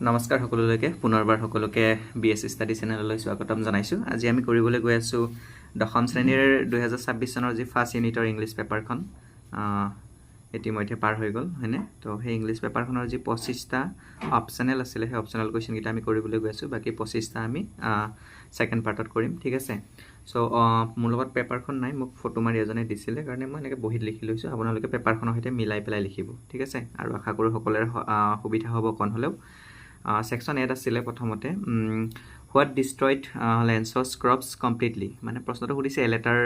নমস্কাৰ সকলোলৈকে পুনৰবাৰ সকলোকে বিএছ ষ্টাডি চেনেললৈ স্বাগতম জনাইছো। আজি আমি কৰিবলৈ গৈ আছো দশম শ্ৰেণীৰ 2026 চনৰ যি ফাৰ্ষ্ট ইউনিটৰ ইংলিছ পেপাৰখন ইতিমধ্যে পাৰ হৈ গ'ল হয়নে। তো সেই ইংলিছ পেপাৰখনৰ যি 25টা অপচনেল আছিলে সেই অপচনেল কোৱেশ্চন কিটা আমি কৰিবলৈ গৈ আছো। বাকি 25টা আমি সেকেন্ড পাৰ্টত কৰিম, ঠিক আছে। সো মোৰ লগত পেপাৰখন নাই, মোক ফটো মাৰি এজনে দিছিলে কাৰণে মই এনেকৈ বহিত লিখি লৈছো। আপোনালোকে পেপাৰখনৰ সৈতে মিলাই পেলাই লিখিব, ঠিক আছে। আৰু আশা কৰো সকলোৰে সুবিধা হ'ব কোন হ'লেও। সেকশন এড আছিলে প্ৰথমতে হোৱাট ডিষ্ট্ৰয়ড লেন্সছ ক্ৰপছ কমপ্লিটলি, মানে প্ৰশ্নটো সুধিছে এ লেটাৰ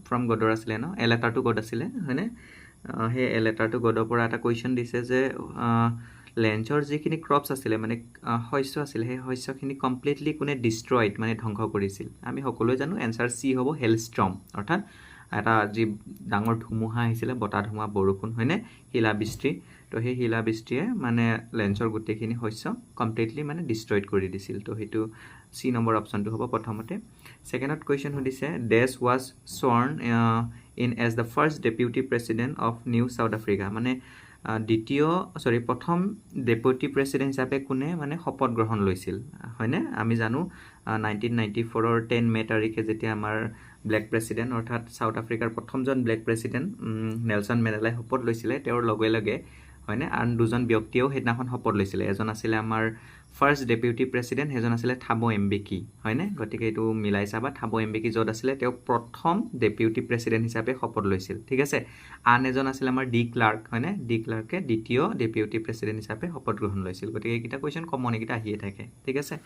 ফ্ৰম গডৰ আছিলে ন, এ লেটাৰ টু গড আছিলে হয়নে। সেই এ লেটাৰ টু গডৰ পৰা এটা কুৱেশ্যন দিছে যে লেন্সৰ যিখিনি ক্ৰপছ আছিলে মানে শস্য আছিলে সেই শস্যখিনি কমপ্লিটলি কোনে ডিষ্ট্ৰয়ড মানে ধ্বংস কৰিছিল। আমি সকলোৱে জানো এনচাৰ চি হ'ব হেলষ্ট্ৰম, অৰ্থাৎ এটা যি ডাঙৰ ধুমুহা আহিছিলে, বতাহ ধুমুহা বৰষুণ হয়নে, শিলাবৃষ্টি। তো সেই শিলাবৃষ্টিয়ে মানে লেন্সৰ গোটেইখিনি শস্য কমপ্লিটলি মানে ডিষ্ট্ৰয়ড কৰি দিছিল। তো সেইটো চি নম্বৰ অপশ্যনটো হ'ব প্ৰথমতে। ছেকেণ্ডত কুৱেশ্যন সুধিছে dash was sworn in as the first deputy president of new South Africa, মানে প্ৰথম ডেপুটি প্ৰেছিডেণ্ট হিচাপে কোনে মানে শপত গ্ৰহণ লৈছিল হয়নে। আমি জানো 1994 10 মে তাৰিখে যেতিয়া আমাৰ ব্লেক প্ৰেছিডেণ্ট অৰ্থাৎ চাউথ আফ্ৰিকাৰ প্ৰথমজন ব্লেক প্ৰেছিডেণ্ট নেলছন মেণ্ডেলাই শপত লৈছিলে, তেওঁৰ লগে লগে হয়নে আন দুজন ব্যক্তিয়েও সেইদিনাখন শপত লৈছিলে। এজন আছিলে আমাৰ ফাৰ্ষ্ট ডেপুটি প্ৰেছিডেণ্ট, সেইজন আছিলে থাবো এম্বেকি হয়নে। গতিকে এইটো মিলাই চাবা, থাবো এম্বেকি য'ত আছিলে তেওঁ প্ৰথম ডেপুটি প্ৰেছিডেণ্ট হিচাপে শপত লৈছিল, ঠিক আছে। আন এজন আছিলে আমাৰ ডি ক্লাৰ্ক হয়নে, ডি ক্লাৰ্কে দ্বিতীয় ডেপুটি প্ৰেছিডেণ্ট হিচাপে শপত গ্ৰহণ লৈছিল। গতিকে এইকেইটা কুৱেশ্যন কমন, এইকেইটা আহিয়ে থাকে, ঠিক আছে।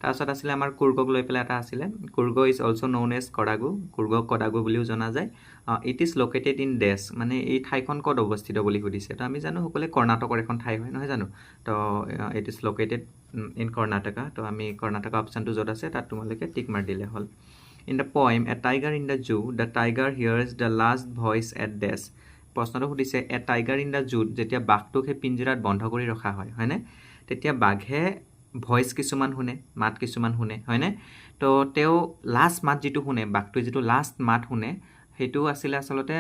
তাৰপিছত আছিলে আমাৰ কুৰ্গক লৈ পেলাই এটা আছিলে, Coorg is also' known as Kodagu, কুৰ্গক কডাগু বুলিও জনা যায়। It is located in dash, মানে এই ঠাইখন ক'ত অৱস্থিত বুলি সুধিছে। তো আমি জানো সকলোৱে কৰ্ণাটকৰ এখন ঠাই হয় নহয় জানো। তো it is located in Karnataka. তো আমি কৰ্ণাটকা অপশ্যনটো য'ত আছে তাত তোমালোকে টিক মাৰ দিলে হ'ল। In the poem a tiger in the zoo, the tiger hears the last voice at dash. প্ৰশ্নটো সুধিছে এ টাইগাৰ ইন দ্য জুত, যেতিয়া বাঘটোক সেই পিঞ্জিৰাত বন্ধ কৰি ৰখা হয় হয়নে, তেতিয়া বাঘে ভইচ কিছুমান শুনে, মাত কিছুমান শুনে হয়নে। তো তেওঁ লাষ্ট মাত যিটো শুনে, বাঘটোৱে যিটো লাষ্ট মাত শুনে সেইটো আছিলে আচলতে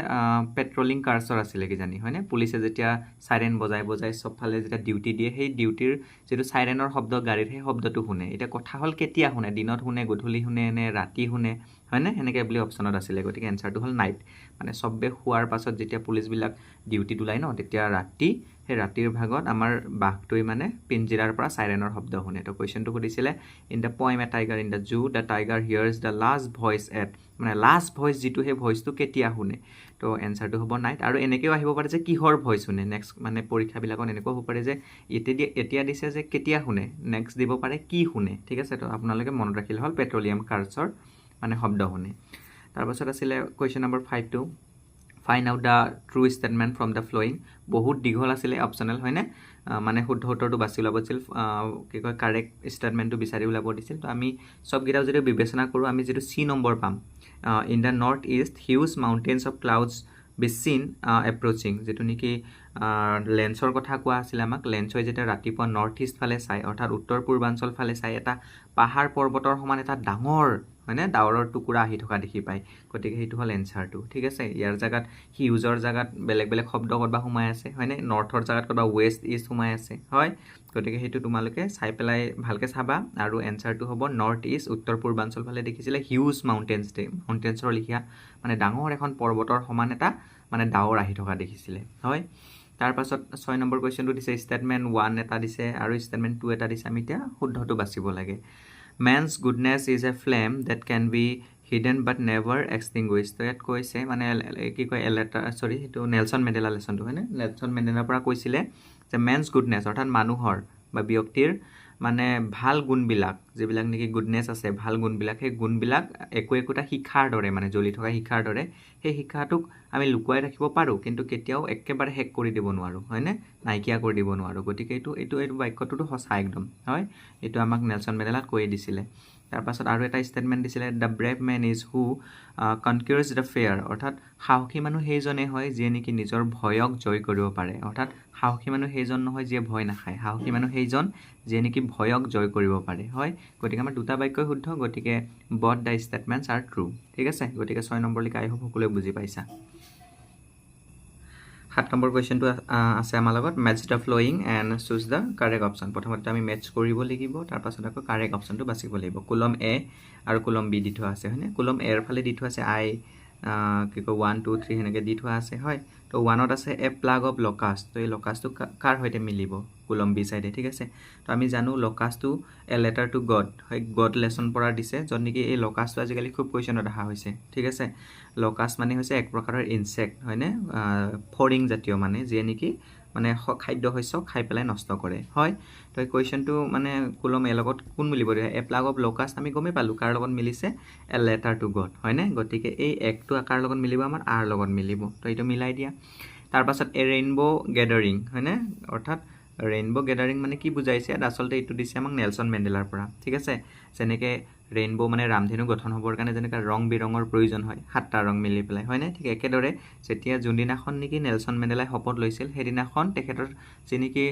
পেট্ৰলিং কাৰ্ছৰ আছিলে কিজানি হয়নে। পুলিচে যেতিয়া চাইৰেন বজাই বজাই চবফালে যেতিয়া ডিউটি দিয়ে, সেই ডিউটিৰ যিটো চাইৰেনৰ শব্দ গাড়ীৰ সেই শব্দটো শুনে। এতিয়া কথা হ'ল কেতিয়া শুনে, দিনত শুনে, গধূলি শুনে নে ৰাতি শুনে হয়নে, সেনেকৈ বুলি অপশ্যনত আছিলে। গতিকে এনচাৰটো হ'ল নাইট, মানে চবে শোৱাৰ পাছত যেতিয়া পুলিচবিলাক ডিউটিত ওলায় ন, তেতিয়া ৰাতি, সেই ৰাতিৰ ভাগত আমাৰ বাঘটোৱে মানে পিঞ্জিৰাৰ পৰা চাইৰেনৰ শব্দ শুনে। তো কুৱেশ্যনটো সুধিছিলে in the poem a tiger in the zoo, the tiger hears the last voice at, মানে লাষ্ট ভইচ যিটো সেই ভইচটো কেতিয়া শুনে। তো এনচাৰটো হ'ব নাইট। আৰু এনেকৈও আহিব পাৰে যে কিহৰ ভইচ শুনে, নেক্সট মানে পৰীক্ষাবিলাকত এনেকুৱাও হ'ব পাৰে যে এতিয়া দিছে যে কেতিয়া শুনে, নেক্সট দিব পাৰে কি শুনে, ঠিক আছে। তো আপোনালোকে মনত ৰাখিলে হ'ল পেট্ৰলিয়াম কাৰ্ছৰ মানে শব্দ শুনে। তাৰপাছত আছিলে কুৱেশ্যন নম্বৰ 5টো find out the true statement from the following. বহুত দীঘল আছিলে অপশ্যনেল হয়নে, মানে শুদ্ধ উত্তৰটো বাছি ওলাব দিছিল, কি কয় কাৰেক্ট ষ্টেটমেণ্টটো বিচাৰি ওলাব দিছিল। তো আমি চবকেইটাও যদি বিবেচনা কৰোঁ আমি যিটো চি নম্বৰ পাম, in the north east huge mountains of clouds be seen approaching, যিটো নেকি লেন্সৰ কথা কোৱা আছিলে আমাক। লেন্সই যেতিয়া ৰাতিপুৱা নৰ্থ ইষ্ট ফালে চাই অৰ্থাৎ উত্তৰ পূৰ্বাঞ্চল ফালে চাই, এটা পাহাৰ পৰ্বতৰ সমান এটা ডাঙৰ হয়নে ডাৱৰৰ টুকুৰা আহি থকা দেখি পায়। গতিকে সেইটো হ'ল এনচাৰটো, ঠিক আছে। ইয়াৰ জেগাত হিউজৰ জেগাত বেলেগ বেলেগ শব্দ ক'ৰবাত সোমাই আছে হয়নে, নৰ্থৰ জেগাত ক'ৰবাত ৱেষ্ট ইষ্ট সোমাই আছে হয়। গতিকে সেইটো তোমালোকে চাই পেলাই ভালকৈ চাবা। আৰু এনচাৰটো হ'ব নৰ্থ ইষ্ট, উত্তৰ পূৰ্বাঞ্চল ফালে দেখিছিলে হিউজ মাউণ্টেইনছ ডে, মাউণ্টেইনছৰ লিখীয়া মানে ডাঙৰ এখন পৰ্বতৰ সমান এটা মানে ডাৱৰ আহি থকা দেখিছিলে হয়। তাৰপাছত 6 নম্বৰ কুৱেশ্যনটো দিছে ষ্টেটমেণ্ট 1 এটা দিছে আৰু ষ্টেটমেণ্ট 2 এটা দিছে। আমি এতিয়া শুদ্ধটো বাচিব লাগে। Man's goodness is a flame that can be hidden but never extinguish. তো ইয়াত কৈছে মানে কি কয় সেইটো নেলছন মেণ্ডেলা লেচনটো হয়নে, নেলছন মেণ্ডেলাৰ পৰা কৈছিলে যে মেনছ গুডনেছ অৰ্থাৎ মানুহৰ বা ব্যক্তিৰ মানে ভাল গুণবিলাক, যিবিলাক নেকি গুডনেছ আছে ভাল গুণবিলাক, সেই গুণবিলাক একোটা শিখাৰ দৰে মানে জ্বলি থকা শিখাৰ দৰে, সেই শিক্ষাটোক আমি লুকুৱাই ৰাখিব পাৰোঁ কিন্তু কেতিয়াও একেবাৰে শেষ কৰি দিব নোৱাৰোঁ হয়নে, নাইকিয়া কৰি দিব নোৱাৰোঁ। গতিকে এইটো বাক্যটোতো সঁচা একদম হয়, এইটো আমাক নেলছন মেণ্ডেলাত কৈ দিছিলে। তাৰপাছত আৰু এটা ষ্টেটমেণ্ট দিছিলে the brave man is who conquers the fear, অৰ্থাৎ সাহসী মানুহ সেইজনেই হয় যিয়ে নেকি নিজৰ ভয়ক জয় কৰিব পাৰে। অৰ্থাৎ সাহসী মানুহ সেইজন নহয় যিয়ে ভয় নাখায়, সাহসী মানুহ সেইজন যিয়ে নেকি ভয়ক জয় কৰিব পাৰে হয়। গতিকে আমাৰ দুটা বাক্যই শুদ্ধ, গতিকে both the statements R true, ঠিক আছে। গতিকে 6 নম্বৰলৈকে আই হোপ সকলোৱে বুজি পাইছা। 7 নম্বৰ কুৱেশ্যনটো আছে আমাৰ লগত match the following and choose the correct option প্ৰথমতে আমি মেটচ কৰিব লাগিব তাৰপাছত আকৌ কাৰেক্ট অপশ্যনটো বাছিব লাগিব কুলম এ আৰু কুলম বি দি থোৱা আছে হয়নে কুলম এৰ ফালে দি থোৱা আছে আই কি কয় 1 2 3 সেনেকৈ দি থোৱা আছে হয় তো 1ত আছে এ প্লাগ অফ লকাষ্ট তো এই লকাষ্টটো কাৰ সৈতে মিলিব কুলম বি চাইডে ঠিক আছে তো আমি জানো লকাষ্টটো এ লেটাৰ টু গড হয় গড লেছন পৰা দিছে য'ত নেকি এই লকাষ্টটো আজিকালি খুব কুৱেশ্যনত অহা হৈছে ঠিক আছে লকাষ্ট মানে হৈছে এক প্ৰকাৰৰ ইনচেক্ট হয়নে ফৰিং জাতীয় মানে যিয়ে নেকি মানে খাদ্য শস্য খাই পেলাই নষ্ট কৰে হয় তো এই কুৱেশ্যনটো মানে কুলম এ লগত কোন মিলিব দিয়া এ প্লাগ অফ লকাষ্ট আমি গমেই পালোঁ কাৰ লগত মিলিছে এ লেটাৰ টু গড হয়নে গতিকে এই একটো কাৰ লগত মিলিব আমাৰ আৰ লগত মিলিব তো এইটো মিলাই দিয়া তাৰপাছত এ ৰেইনবো গেডাৰিং হয়নে অৰ্থাৎ ৰেইনবো গেডাৰিং মানে কি বুজাইছে আচলতে এইটো দিছে আমাক নেলছন মেণ্ডেলাৰ পৰা ঠিক আছে যেনেকৈ ৰেইনবো মানে ৰামধেনু গঠন হ'বৰ কাৰণে যেনেকৈ ৰং বিৰঙৰ প্ৰয়োজন হয় 7টা ৰং মিলি পেলাই হয়নে ঠিক একেদৰে যেতিয়া যোনদিনাখন নেকি নেলছন মেণ্ডেলাই শপত লৈছিল সেইদিনাখন তেখেতৰ যি নেকি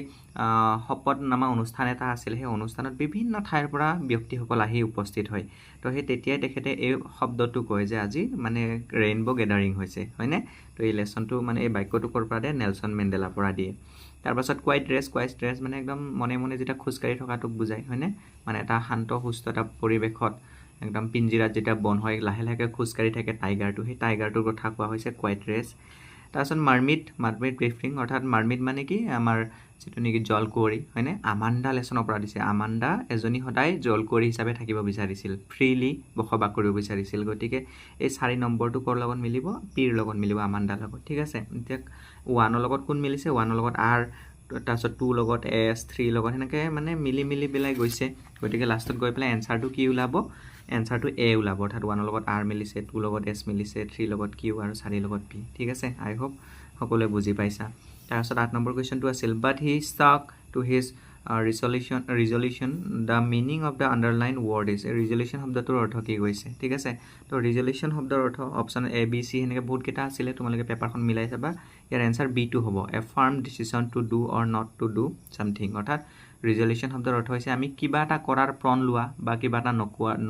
শপত নামা অনুষ্ঠান এটা আছিল সেই অনুষ্ঠানত বিভিন্ন ঠাইৰ পৰা ব্যক্তিসকল আহি উপস্থিত হয় তো সেই তেতিয়াই তেখেতে এই শব্দটো কয় যে আজি মানে ৰেইনবো গেডাৰিং হৈছে হয়নে তো এই লেছনটো মানে এই বাক্যটো ক'ৰ পৰা দিয়ে নেলছন মেণ্ডেলাৰ পৰা দিয়ে তাৰপাছত কুৱাইট ড্ৰেছ মানে একদম মনে মনে যেতিয়া খোজকাঢ়ি থকাটোক বুজায় হয়নে মানে এটা শান্ত সুস্থ এটা পৰিৱেশত একদম পিঞ্জিৰাত যেতিয়া বন হয় লাহে লাহে খোজকাঢ়ি থাকে টাইগাৰটো সেই টাইগাৰটোৰ কথা কোৱা হৈছে কুৱাইট ড্ৰেছ তাৰপাছত মাৰ্মিড ব্ৰিফিং অৰ্থাৎ মাৰ্মিড মানে কি আমাৰ যিটো নেকি জলকুঁৱৰী হয়নে আমাণ্ডা লেছনৰ পৰা দিছে আমাণ্ডা এজনী সদায় জলকুঁৱৰী হিচাপে থাকিব বিচাৰিছিল ফ্ৰীলি বসবাস কৰিব বিচাৰিছিল গতিকে এই 4 নম্বৰটো ক'ৰ লগত মিলিব পিৰ লগত মিলিব আমাণ্ডাৰ লগত ঠিক আছে এতিয়া 1ৰ লগত কোন মিলিছে 1ৰ লগত আৰ তাৰপিছত 2 লগত এছ 3 লগত সেনেকৈ মানে মিলি পেলাই গৈছে গতিকে লাষ্টত গৈ পেলাই এনচাৰটো কি ওলাব এনচাৰটো এ ওলাব অৰ্থাৎ 1ৰ লগত আৰ মিলিছে 2 লগত এছ মিলিছে 3 লগত কিউ আৰু 4 লগত পি ঠিক আছে আই হোপ সকলোৱে বুজি পাইছা তাৰপিছত 8 নম্বৰ কুৱেশ্যনটো আছিল but he struck to his resolution the meaning of the underline word is resolution শব্দটোৰ অৰ্থ কি কৈছে ঠিক আছে তো ৰিজলিউশ্যন শব্দৰ অৰ্থ অপশ্যন এ বি চি সেনেকৈ বহুতকেইটা আছিলে তোমালোকে পেপাৰখন মিলাই চাবা ইয়াৰ এনচাৰ বিটো হ'ব a firm decision to do or not to do something অৰ্থাৎ ৰিজলিউশ্যন শব্দৰ অৰ্থ হৈছে আমি কিবা এটা কৰাৰ প্ৰণ লোৱা বা কিবা এটা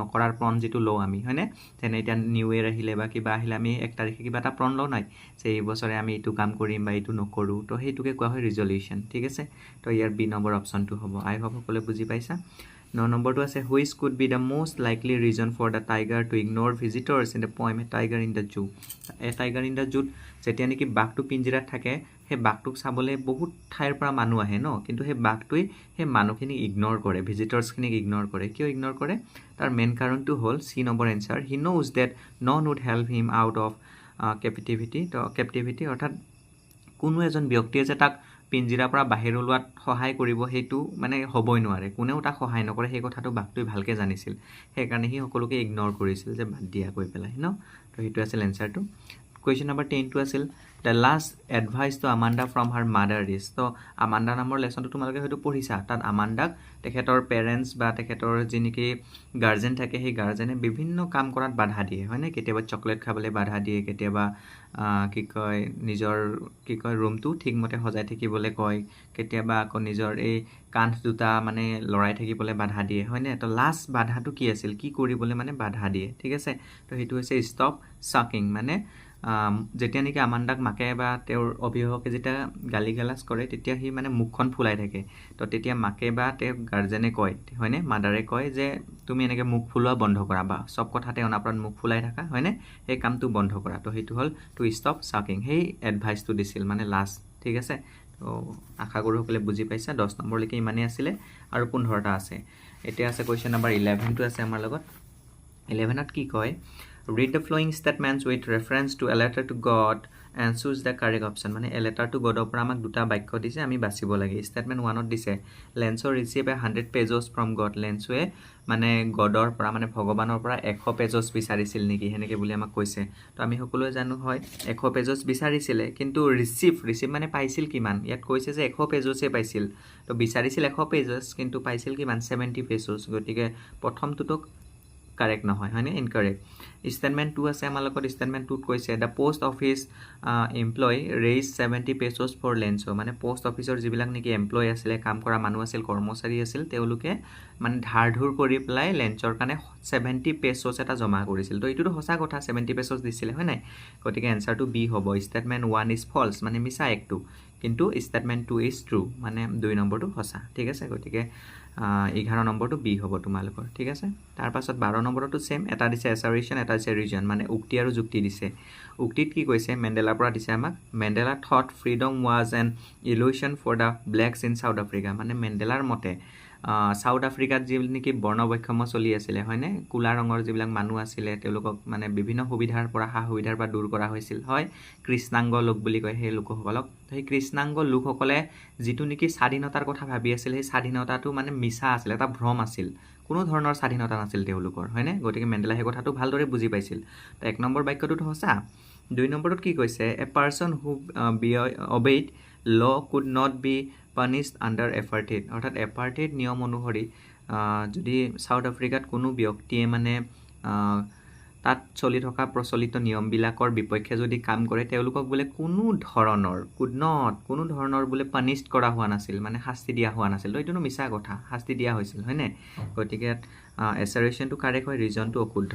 নকৰাৰ প্ৰণ যিটো লওঁ আমি হয়নে যেনে এতিয়া নিউ ইয়েৰ আহিলে বা কিবা আহিলে আমি 1 তাৰিখে কিবা এটা প্ৰণ লওঁ নাই যে এই বছৰে আমি এইটো কাম কৰিম বা এইটো নকৰোঁ তো সেইটোকে কোৱা হয় ৰিজলিউশ্যন ঠিক আছে তো ইয়াৰ বি নম্বৰ অপশ্যনটো হ'ব আই হোপ সকলোৱে বুজি পাইছা 9 নম্বৰটো আছে which could be the most likely reason for the tiger to ignore visitors in the poem a tiger in the zoo a tiger in the জুত যেতিয়া নেকি বাঘটো পিঞ্জিৰাত থাকে সেই বাঘটোক চাবলৈ বহুত ঠাইৰ পৰা মানুহ আহে ন কিন্তু সেই বাঘটোৱে সেই মানুহখিনিক ইগন'ৰ কৰে ভিজিটৰ্ছখিনিক ইগন'ৰ কৰে কিয় ইগন'ৰ কৰে তাৰ মেইন কাৰণটো হ'ল C number answer he knows that none would help him out of captivity অৰ্থাৎ কোনো এজন ব্যক্তিয়ে যে তাক পিঞ্জিৰাৰ পৰা বাহিৰ ওলোৱাত সহায় কৰিব সেইটো মানে হ'বই নোৱাৰে কোনেও তাক সহায় নকৰে সেই কথাটো বাঘটোৱে ভালকৈ জানিছিল সেইকাৰণে সি সকলোকে ইগন'ৰ কৰিছিল যে বাদ দিয়া কৈ পেলাই ন তো সেইটো আছিল এনচাৰটো কুৱেশ্যন নম্বৰ 10টো আছিল the last advice to Amanda from her mother is তো আমাণ্ডা নামৰ লেছনটো তোমালোকে হয়তো পঢ়িছা তাত আমাণ্ডাক তেখেতৰ পেৰেণ্টছ বা তেখেতৰ যি নেকি গাৰ্জেন থাকে সেই গাৰ্জেনে বিভিন্ন কাম কৰাত বাধা দিয়ে হয়নে কেতিয়াবা চকলেট খাবলৈ বাধা দিয়ে কেতিয়াবা নিজৰ ৰুমটো ঠিকমতে সজাই থাকিবলৈ কয় কেতিয়াবা আকৌ নিজৰ এই কান্ধ দুটা মানে লৰাই থাকিবলৈ বাধা দিয়ে হয়নে তো লাষ্ট বাধাটো কি আছিল কি কৰিবলৈ মানে বাধা দিয়ে ঠিক আছে তো সেইটো হৈছে ষ্টপ চাকিং মানে যেতিয়া নেকি আমাণ্ডাক মাকে বা তেওঁৰ অভিভাৱকে যেতিয়া গালি গালাজ কৰে তেতিয়া সি মানে মুখখন ফুলাই থাকে তো তেতিয়া মাকে বা তেওঁ গাৰ্জেনে কয় হয়নে মাদাৰে কয় যে তুমি এনেকৈ মুখ ফুলোৱা বন্ধ কৰা বা চব কথাতে অনাপৰাত মুখ ফুলাই থাকা হয়নে সেই কামটো বন্ধ কৰা তো সেইটো হ'ল টু ষ্টপ চাকিং সেই এডভাইচটো দিছিল মানে লাষ্ট ঠিক আছে তো আশা কৰোঁ সকলোৱে বুজি পাইছা 10 নম্বৰলৈকে ইমানেই আছিলে আৰু 15টা আছে এতিয়া আছে কুৱেশ্যন নম্বৰ 11টো আছে আমাৰ লগত 11ত কি কয় read the flowing statements with reference to a letter to God and choose the correct option মানে a letter to God পৰা আমাক দুটা বাক্য দিছে আমি বাছিব লাগে statement 1ত দিছে লেন্সো receive 100 pages from God লেন্সোৱে মানে গডৰ পৰা মানে ভগৱানৰ পৰা 100 পেজছ বিচাৰিছিল নেকি হেনেকে বুলি আমাক কৈছে তো আমি সকলোৱে জানো হয় 100 পেজছ বিচাৰিছিলে কিন্তু ৰিচিভ মানে পাইছিল কিমান ইয়াত কৈছে যে 100 পেজছে পাইছিল তো বিচাৰিছিল 100 পেজছ কিন্তু পাইছিল কিমান 70 পেজছ গতিকে প্ৰথমটোতো কাৰেক্ট নহয় হয়নে ইনকাৰেক্ট Statement 2 আছে আমাৰ লগত statement 2 কৈছে the post office employee raised 70 pesos for Lenso মানে post officeৰ যিবিলাক নেকি এমপ্লয় আছিল কাম কৰা মানুহ আছিল কৰ্মচাৰী আছিল তেওঁলোকে মানে ধাৰধুৰ কৰি পেলাই লেঞ্চৰ কাৰণে 70 pesos এটা জমা কৰিছিল তো এইটো সঁচা কথা 70 pesos দিছিল হয় নাই গতিকে এনসাৰটো বি হ'ব statement 1 is false মানে মিছা একটো কিন্তু statement 2 is true মানে 2 নম্বৰটো সঁচা ঠিক আছে গতিকে 11 নম্বৰটো বি হ'ব তোমালোকৰ ঠিক আছে তাৰ পাছত 12 নম্বৰটো সেম এটা দিছে assertion এটা দিছে reason মানে উক্তি আৰু যুক্তি দিছে উক্তিত কি কৈছে মেণ্ডেলাৰ পৰা দিছে আমাক Mandela thought freedom was an illusion for the blacks in South Africa মানে মেণ্ডেলাৰ মতে সাউথ আফ্ৰিকাত যি নেকি বৰ্ণবৈষম্য চলি আছিল হয়নে কুলা ৰঙৰ যিবিলাক মানুহ আছিল তেওঁলোকক মানে বিভিন্ন সুবিধাৰ পৰা হা সুবিধাৰ পৰা দূৰ কৰা হৈছিল হয় কৃষ্ণাংগ লোক বুলি কয় সেই লোকসকলক সেই কৃষ্ণাংগ লোকসকলে যিটো নেকি স্বাধীনতাৰ কথা ভাবি আছিল সেই স্বাধীনতাটো মানে মিছা আছিল এটা ভ্ৰম আছিল কোনো ধৰণৰ স্বাধীনতা নাছিল তেওঁলোকৰ হয়নে গতিকে মেণ্ডেলা সেই কথাটো ভালদৰে বুজি পাইছিল তো 1 নম্বৰ বাক্যটোতো সঁচা 2 নম্বৰত কি কৈছে a person who obeyed law could not be punished under apartheid অৰ্থাৎ apartheid নিয়ম অনুসৰি যদি সাউথ আফ্ৰিকাত কোনো ব্যক্তিয়ে মানে তাত চলি থকা প্ৰচলিত নিয়মবিলাকৰ বিপক্ষে যদি কাম কৰে তেওঁলোকক বোলে কোনো ধৰণৰ বোলে পানিশ্ড কৰা হোৱা নাছিল মানে শাস্তি দিয়া হোৱা নাছিল তো এইটো মিছা কথা শাস্তি দিয়া হৈছিল হয়নে গতিকে assertionটো কাৰেক্ট হয় ৰিজনটো অশুদ্ধ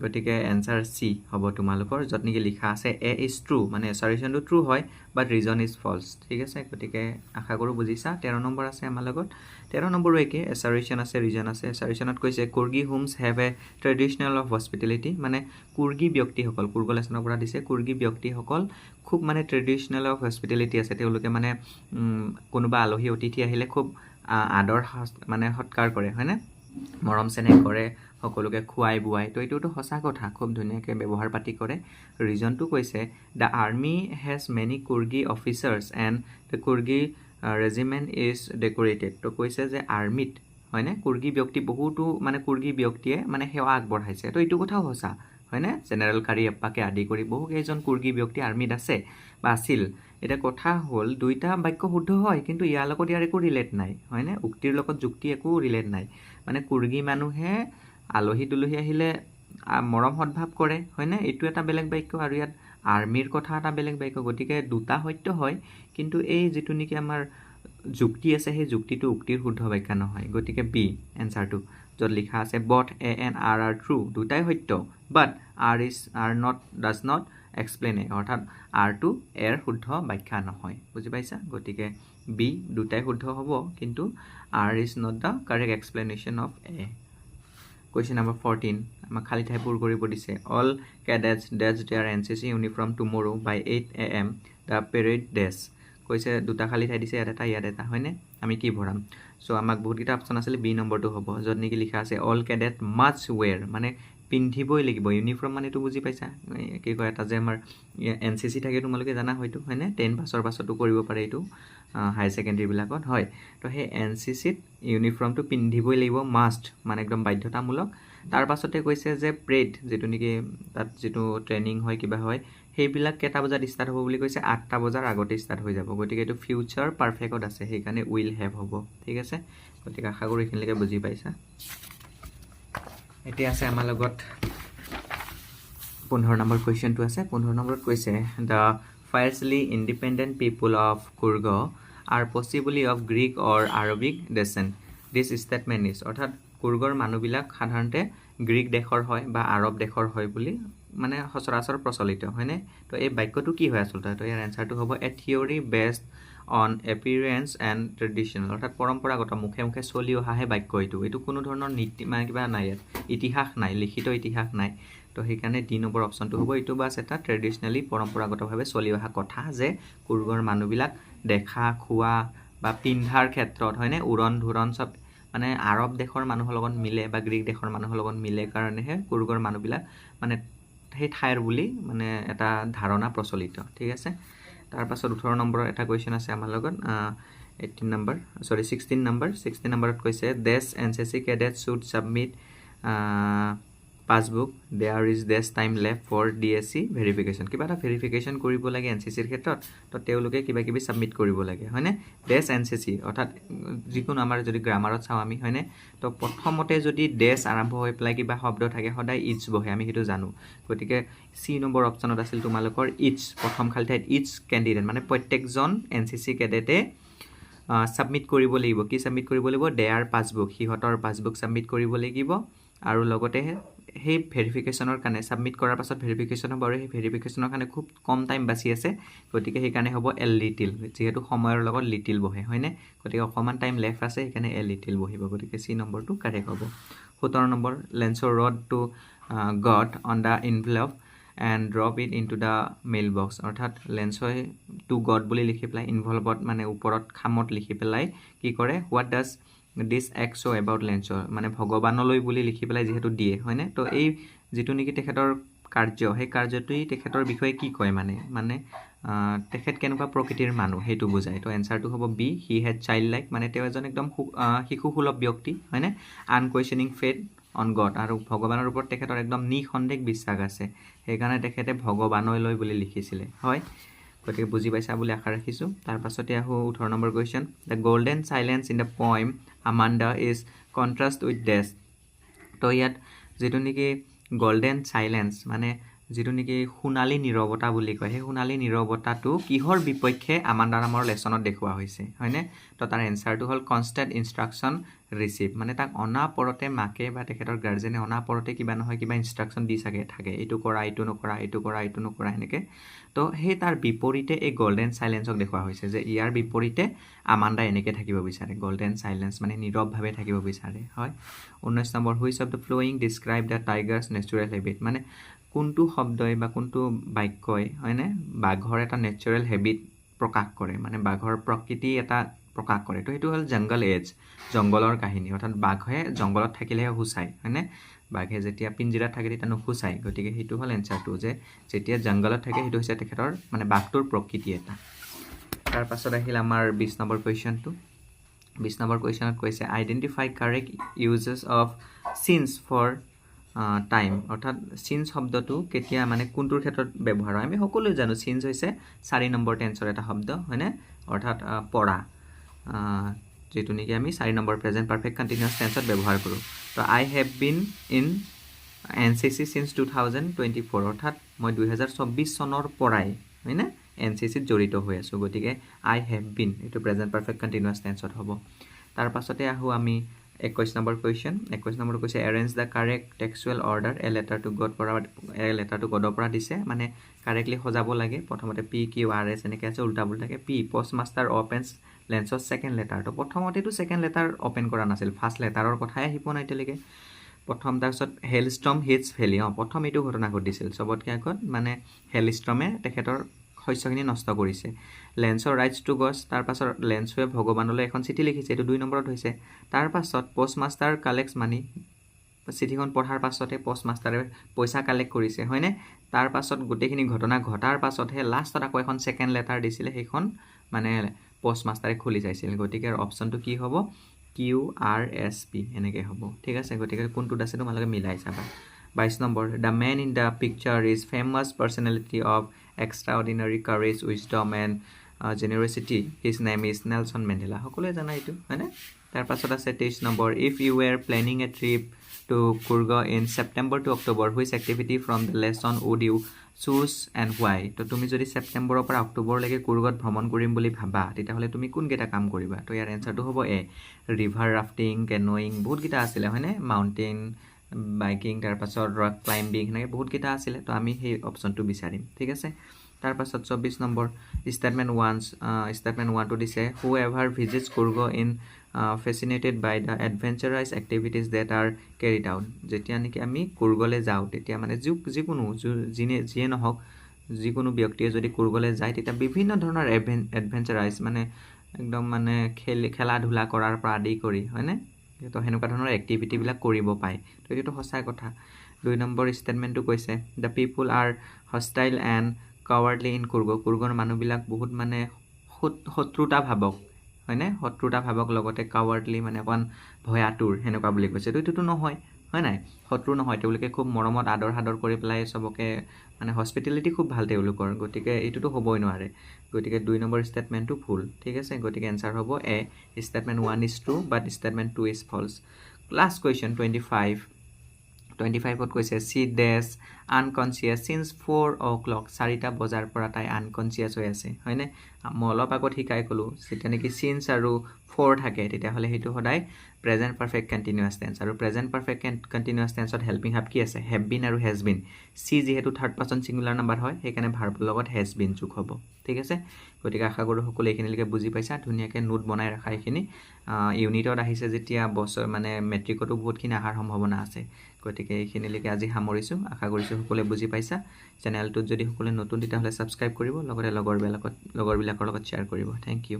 গতিকে এনসাৰ সি হ'ব তোমালোকৰ যত নেকি লিখা আছে এ ইজ ট্ৰু মানে assertionটো ট্ৰু হয় বাট ৰিজন ইজ ফলছ ঠিক আছে গতিকে আশা কৰো বুজিছা 13 নম্বৰ আছে আমাৰ লগত 13 নম্বৰো একে assertion আছে ৰিজন আছে assertionত কৈছে Coorgi homes have a traditional of hospitality মানে কুৰ্গী ব্যক্তিসকল কুৰ্গলেছনৰ পৰা দিছে কুৰ্গী ব্যক্তিসকল খুব মানে ট্ৰেডিশনেল অফ হস্পিটেলিটি আছে তেওঁলোকে মানে কোনোবা আলহী অতিথি আহিলে খুব আদৰ মানে সৎকাৰ কৰে হয়নে মৰম চেনেহ কৰে সকলোকে খুৱাই বুৱাই তো এইটোতো সঁচা কথা খুব ধুনীয়াকৈ ব্যৱহাৰ পাতি কৰে ৰিজনটো কৈছে the army has many Coorgi officers and the Coorgi regiment is decorated তো কৈছে যে আৰ্মিত হয়নে কুৰ্গী ব্যক্তি বহুতো মানে কুৰ্গী ব্যক্তিয়ে মানে সেৱা আগবঢ়াইছে তো এইটো কথাও সঁচা হয়নে জেনেৰেল কাৰিয়াপ্পাকে আদি কৰি বহু কেইজন কুৰ্গী ব্যক্তি আৰ্মিত আছে বা আছিল এটা কথা হ'ল দুইটা বাক্য শুদ্ধ হয় কিন্তু ইয়াৰ লগত ইয়াৰ একো ৰিলেট নাই হয়নে উক্তিৰ লগত যুক্তি একো ৰিলেট নাই মানে কুৰ্গী মানুহে আলহী দুলহী আহিলে মৰম সদ্ভাৱ কৰে হয়নে এইটো এটা বেলেগ বাক্য আৰু ইয়াত আৰ্মিৰ কথা এটা বেলেগ বাক্য গতিকে দুটা সত্য হয় কিন্তু এই যেটো নেকি আমাৰ যুক্তি আছে সেই যুক্তিটো উক্তিৰ শুদ্ধ বাক্য নহয় গতিকে বি এনসাৰটো যত লিখা আছে both a and r are true দুটাই সত্য but r does not explain a অৰ্থাৎ r টো এৰ শুদ্ধ বাক্য নহয় বুজি পাইছা গতিকে বি দুটাই শুদ্ধ হ'ব কিন্তু r is not the correct explanation of a question number 14 আমাক খালি ঠাই পূৰ কৰিব দিছে all cadets dash their NCC uniform tomorrow by 8 am the parade dash কৈছে দুটা খালি ঠাই দিছে ইয়াত এটা হয়নে আমি কি ভৰাম সো আমাক বহুত কিটা অপচন আছিল বি নম্বৰটো হ'ব যত নেকি লিখা আছে all cadet must wear মানে পিন্ধিবই লাগিব ইউনিফৰ্ম মানে তো বুজি পাইছা কি কয় এটা যে আমাৰ এনসিসি থাকে তোমালোকে জানা হয়তো হয়নে 10 পাছৰ পাছতো কৰিব পাৰে এইটো হাই সেকেন্ডাৰী বিলাকত হয় তো হে এনসিসিত ইউনিফৰ্মটো পিন্ধিবই লাগিব মাষ্ট মানে একদম বাধ্যতামূলক তাৰ পাছতে কৈছে যে প্ৰেড যেটো নেকি তাত যেটো ট্ৰেনিং হয় কিবা হয় সেইবিলাক কেটা বজাত ষ্টাৰ্ট হ'ব বুলি কৈছে 8টা বজাৰ আগতে ষ্টাৰ্ট হৈ যাব গতিকে এটো ফিউচাৰ পাৰফেক্টত আছে সেইকাৰণে উইল হেভ হ'ব ঠিক আছে গতিকে আশা কৰো এইখিনিলৈকে বুজি পাইছা এতিয়া আছে আমাৰ লগত 15 নম্বৰ কোৱেশ্চনটো আছে 15 নম্বৰত কৈছে the fiercely independent people of Kurgo are possibly of Greek or Arabic descent this statement is অৰ্থাৎ কুৰ্গৰ মানুহবিলাক সাধাৰণতে গ্ৰীক দেশৰ হয় বা আৰব দেশৰ হয় বুলি মানে সচৰাচৰ প্ৰচলিত হয়নে তো এই বাক্যটো কি হয় আচলতে তো ইয়াৰ এনসাৰটো হ'ব a theory based on appearance and tradition অৰ্থাৎ পৰম্পৰাগত মুখে মুখে চলি অহা হে বাক্য এইটো কোনো ধৰণৰ নীতি মানে কিবা নাই ইতিহাস নাই লিখিত ইতিহাস নাই তো সেইকাৰণে ডি নম্বৰ অপচনটো হ'ব এইটো বাস এটা ট্ৰেডিশনালি পৰম্পৰাগতভাৱে চলি অহা কথা যে কুৰ্গৰ মানুহবিলাক দেখা খোৱা বা পিন্ধাৰ ক্ষেত্ৰত হয়নে উৰণ ধুৰণ সব মানে আৰব দেশৰ মানুহৰ লগত মিলে বা গ্ৰীক দেশৰ মানুহৰ লগত মিলে কাৰণেহে কুৰ্গৰ মানুহবিলাক মানে সেই ঠাইৰ বুলি মানে এটা ধাৰণা প্ৰচলিত ঠিক আছে তাৰ পাছত 18 নম্বৰৰ এটা কোৱেশ্চন আছে আমাৰ লগত 16 নম্বৰত কৈছে this NCC cadets should submit passbook there is dash time left for DSC verification কিবা এটা ভেৰিফিকেশ্যন কৰিব লাগে NCCৰ ক্ষেত্ৰত তো তেওঁলোকে কিবা কিবি ছাবমিট কৰিব লাগে হয়নে ডেছ NCC অৰ্থাৎ যিকোনো আমাৰ যদি গ্ৰামাৰত চাওঁ আমি হয়নে তো প্ৰথমতে যদি ডেছ আৰম্ভ হৈ পেলাই কিবা শব্দ থাকে সদায় ইটছ বহে আমি সেইটো জানো গতিকে C নম্বৰ অপশ্যনত আছিল তোমালোকৰ ইটছ প্ৰথম খালী ঠাইত ইটছ কেণ্ডিডেট মানে প্ৰত্যেকজন NCC কেডেটে ছাবমিট কৰিব লাগিব কি ছাবমিট কৰিব লাগিব দেয়াৰ পাছবুক সিহঁতৰ পাছবুক ছাবমিট কৰিব লাগিব আৰু লগতে সেই ভেৰিফিকেশ্যনৰ কাৰণে ছাবমিট কৰাৰ পাছত ভেৰিফিকেশ্যন হ'ব আৰু সেই ভেৰিফিকেশ্যনৰ কাৰণে খুব কম টাইম বাচি আছে গতিকে সেইকাৰণে হ'ব এল লিটিল যিহেতু সময়ৰ লগত লিটিল বহে হয়নে গতিকে অকণমান টাইম লেফ্ট আছে সেইকাৰণে এল লিটিল বহিব গতিকে C নম্বৰটো কাৰেক্ট হ'ব 17 number Lencho wrote to God on the envelope and drop it into the mailbox অৰ্থাৎ লেন্সই টু গড বুলি লিখি পেলাই ইনভলভত মানে ওপৰত খামত লিখি পেলাই কি কৰে what does this act show' about Lencho মানে ভগৱানলৈ বুলি লিখি পেলাই যিহেতু দিয়ে হয়নে তো এই যিটো নেকি তেখেতৰ কাৰ্য সেই কাৰ্যটোৱেই তেখেতৰ বিষয়ে কি কয় মানে তেখেত কেনেকুৱা প্ৰকৃতিৰ মানুহ সেইটো বুজায় তো এনচাৰটো হ'ব B he had child like মানে তেওঁ এজন একদম শিশুসুলভ ব্যক্তি হয়নে আনকুৱেশ্যনিং ফেথ অন গড আৰু ভগৱানৰ ওপৰত তেখেতৰ একদম নিসন্দেহ বিশ্বাস আছে সেইকাৰণে তেখেতে ভগৱানলৈ বুলি লিখিছিলে হয় গতিকে বুজি পাইছা বুলি আশা ৰাখিছোঁ তাৰ পাছতে আহোঁ 18 number question the golden silence in the poem Amanda is contrast with dash তো ইয়াত যিটো নেকি গল্ডেন চাইলেন্স মানে যিটো নেকি সোণালী নীৰৱতা বুলি কয় সেই সোণালী নীৰৱতাটো কিহৰ বিপক্ষে আমাণ্ডা নামৰ লেচনত দেখুওৱা হৈছে হয়নে তো তাৰ এনচাৰটো হ'ল কনষ্টেণ্ট ইনষ্ট্ৰাকশ্যন ৰিচিভ মানে তাক অনাপৰতে মাকে বা তেখেতৰ গাৰ্জেনে অনাপৰতে কিবা নহয় কিবা ইনষ্ট্ৰাকশ্যন দি থাকে এইটো কৰা এইটো নকৰা এইটো কৰা এইটো নকৰা এনেকৈ তো সেই তাৰ বিপৰীতে এই গল্ডেন চাইলেন্সক দেখুওৱা হৈছে যে ইয়াৰ বিপৰীতে আমাণ্ডা এনেকৈ থাকিব বিচাৰে গল্ডেন চাইলেন্স মানে নীৰৱভাৱে থাকিব বিচাৰে হয় 19 number which of the flowing describe the Tigers natural habit মানে কোনটো শব্দই বা কোনটো বাক্যই হয়নে বাঘৰ এটা নেচাৰেল হেবিট প্ৰকাশ কৰে মানে বাঘৰ প্ৰকৃতি এটা প্ৰকাশ কৰে তো সেইটো হ'ল জংগল এজ জংগলৰ কাহিনী অৰ্থাৎ বাঘে জংগলত থাকিলেহে হুচায় হয়নে বাঘে যেতিয়া পিঞ্জিৰাত থাকে তেতিয়া নুখুচায় গতিকে সেইটো হ'ল এনচাৰটো যে যেতিয়া জংগলত থাকে সেইটো হৈছে তেখেতৰ মানে বাঘটোৰ প্ৰকৃতি এটা তাৰ পাছত আহিল আমাৰ 20 নম্বৰ কুৱেশ্যনটো 20 নম্বৰ কুৱেশ্যনত কৈছে identify correct uses of signs for time অৰ্থাৎ চিনছ শব্দটো কেতিয়া মানে কোনটোৰ ক্ষেত্ৰত ব্যৱহাৰ হয় আমি সকলোৱে জানো চিনছ হৈছে 4 নম্বৰ টেন্সৰ এটা শব্দ হয়নে অৰ্থাৎ পৰা যেটো নেকি আমি 4 নম্বৰ প্ৰেজেন্ট পাৰফেক্ট কন্টিনিউয়াছ টেন্সত ব্যৱহাৰ কৰোঁ তো I have been in NCC since 2024 অৰ্থাৎ মই 2024 চনৰ পৰাই হয়নে NCC ত জড়িত হৈ আছো গতিকে আই হেভ বিন এটো প্ৰেজেন্ট পাৰফেক্ট কন্টিনিউয়াছ টেন্সত হ'ব তাৰ পাছতে আহো আমি 21 নম্বৰ কৈছে arrange the correct textual order a letter to God পৰা দিছে মানে কাৰেক্টলি সজাব লাগে প্ৰথমতে P Q R S এনেকৈ আছে উল্টা পুল্টাকে P postmaster opens Lencho second letter তো প্ৰথমতেটো সেকেন্ড লেটাৰ ওপেন কৰা নাছিল ফাৰ্স্ট লেটাৰৰ কথাই আহিব নাই তেলেকে প্ৰথম তাৰছত হেলষ্টৰ্ম হিটছ ভেলি প্ৰথম এইটো ঘটনা ঘটিছিল সবতকে আগত মানে হেলষ্টৰ্মে তেখেতৰ শস্যখিনি নষ্ট কৰিছে লেন্সৰ ৰাইটস টু গছ তাৰ পাছত লেন্সৱে ভগৱানলৈ এখন চিঠি লিখিছে এটো 2 নম্বৰত হৈছে তাৰ পাছত পোষ্টমাষ্টাৰ কালেক্টস মানি চিঠিখন পঢ়াৰ পাছতে পোষ্টমাষ্টাৰে পইচা কালেক্ট কৰিছে হয়নে তাৰ পাছত গোটেইখিনি ঘটনা ঘটাৰ পাছতহে লাষ্টত আকৌ এখন সেকেন্ড লেটাৰ দিছিলে সেইখন মানে পোষ্টমাষ্টাৰে খুলি চাইছিল গতিকে অপচনটো কি হ'ব QRSP এনেকৈ হ'ব ঠিক আছে গতিকে কোনটোত আছে তোমালোকে মিলাই চাবা 22 number the man in the picture is famous personality of extraordinary courage wisdom and generosity his name is Nelson Mandela সকলোৱে জানা এইটো হয়নে তাৰ পাছত আছে 23 number if you were planning a trip to Coorg in September to October which activity from the lesson would you choose and why তো তুমি যদি সেপ্টেম্বৰৰ পৰা অক্টোবৰ লৈকে কুৰ্গত ভ্ৰমণ কৰিম বুলি ভাবা তেতিয়াহলে তুমি কোন কেটা কাম কৰিবা তো ইয়াৰ এনসাৰটো হ'ব এ ৰিভাৰ ৰাফটিং কেনোইং বহুত কিটা আছিল হয়নে মাউন্টেইন বাইকিং তাৰ পাছত ৰক ক্লাইম্বিং এনেকৈ বহুত কিটা আছিল তো আমি সেই অপচনটো বিচাৰিম ঠিক আছে তাৰ পাছত 24 নম্বৰ স্টেটমেন্ট 1 টো দিছে whoever visits Coorg in fascinated by the adventurous activities that are carried out যেতিয়া নেকি আমি কুৰ্গলে যাও তেতিয়া মানে যিকোনো যিয়ে নহওক যিকোনো ব্যক্তিয়ে যদি কুৰ্গলে যায় তেতিয়া বিভিন্ন ধৰণৰ এডভেঞ্চাৰাইজ মানে একদম মানে খেলা ধুলা কৰাৰ পৰা আদি কৰি হয়নে তো হেনেকুৱা ধৰণৰ এক্টিভিটি বিলাক কৰিব পায় তো এইটো সঁচা কথা 2 নম্বৰ স্টেটমেন্টটো কৈছে the people are hostile and cowardly in কুৰ্গৰ মানুহবিলাক বহুত মানে শত্ৰুতা ভাবক হয়নে শত্ৰুতা ভাবক লগতে কাৱাৰ্ডলি মানে অকন ভয়াতুৰ হেনেকুৱা বুলি কৈছে তো এইটো নহয় হয় নাই শত্ৰু নহয় তেওঁলোকে খুব মৰমত আদৰ কৰি পেলাই চবকে মানে হস্পিটেলিটি খুব ভাল তেওঁলোকৰ গতিকে এইটোতো হ'বই নোৱাৰে গতিকে 2 নম্বৰ ষ্টেটমেণ্টটো ভুল ঠিক আছে গতিকে এনসাৰ হ'ব a statement 1 is true but statement 2 is false last question 25ত কৈছে চি ডেছ আনকনচিয়াছ চিন্স 4 o'clock 4টা বজাৰ পৰা তাই আনকনচিয়াছ হৈ আছে হয়নে মই অলপ আগত শিকাই ক'লোঁ যেতিয়া নেকি চিন্স আৰু 4 থাকে তেতিয়াহ'লে সেইটো সদায় প্ৰেজেণ্ট পাৰফেক্ট কণ্টিনিউৱাছ টেন্স আৰু প্ৰেজেণ্ট পাৰফেক্ট কণ্টিনিউৱাছ টেন্সত হেল্পিং ভাৰ্ব কি আছে হেভ বিন আৰু হেজ বিন চি যিহেতু থাৰ্ড পাৰ্চন ছিংগুলাৰ নাম্বাৰ হয় সেইকাৰণে ভাৰ্বৰ লগত হেজ বিন যোগ হ'ব ঠিক আছে গতিকে আশা কৰোঁ সকলোৱে এইখিনিলৈকে বুজি পাইছা ধুনীয়াকৈ নোট বনাই ৰাখা এইখিনি ইউনিটত আহিছে যেতিয়া বছৰ মানে মেট্ৰিকতো বহুতখিনি অহাৰ সম্ভাৱনা আছে গতিকে এইখিনিলৈকে আজি সামৰিছোঁ আশা কৰিছোঁ সকলোৱে বুজি পাইছা চেনেলটোত যদি সকলোৱে নতুন তেতিয়াহ'লে ছাবস্ক্ৰাইব কৰিব লগতে লগৰবিলাকৰ লগত শ্বেয়াৰ কৰিব থেংক ইউ